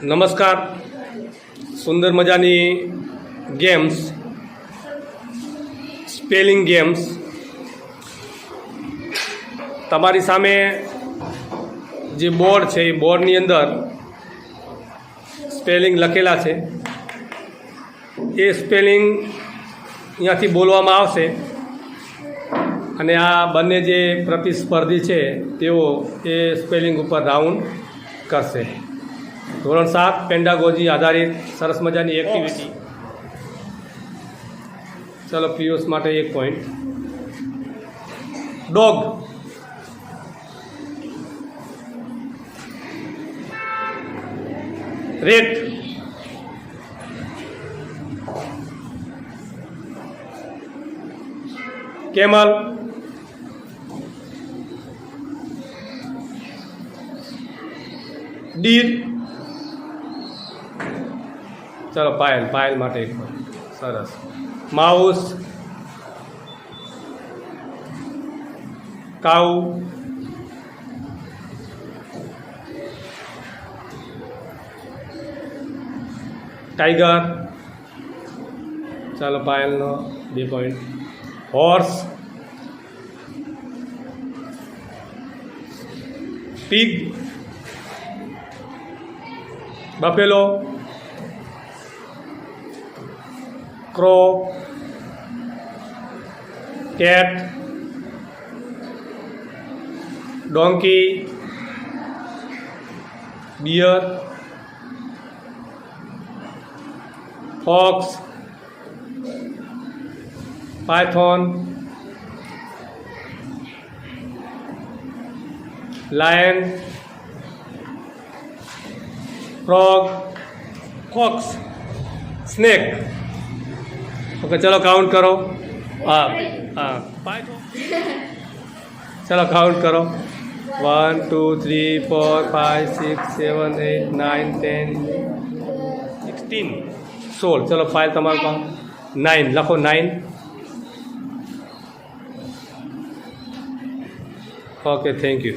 નમસ્કાર. સુંદર મજાની games, spelling games તમારી સામે જે બોર્ડ છે એ બોર્ડની અંદર સ્પેલિંગ લખેલા છે. એ સ્પેલિંગ અહીંયાથી બોલવામાં આવશે અને આ બંને જે પ્રતિસ્પર્ધી છે તેઓ એ સ્પેલિંગ ઉપર રાઉન્ડ કરશે. ધોરણ 7 પેન્ડાગોજી આધારિત સરસ મજાની એક્ટિવિટી. ચલો પિયુષ માટે 1 point. Dog, rat, camel, deer. ચલો પાયલ માટે 1 પોઈન્ટ. સરસ. Mouse, cow, tiger. ચાલો પાયલનો 2 point. Horse, pig, buffalo, crow, cat, donkey, bear, fox, python, lion, frog, fox, snake. Okay, ચલો કાઉન્ટ કરો. હા પાયથોન. ચલો કાઉન્ટ કરો. 1 2 3 4 5 6 7 8 9 10 16 16. ચલો ફાઇલ તમારું કામ 9 લખો. 9. Okay, thank you.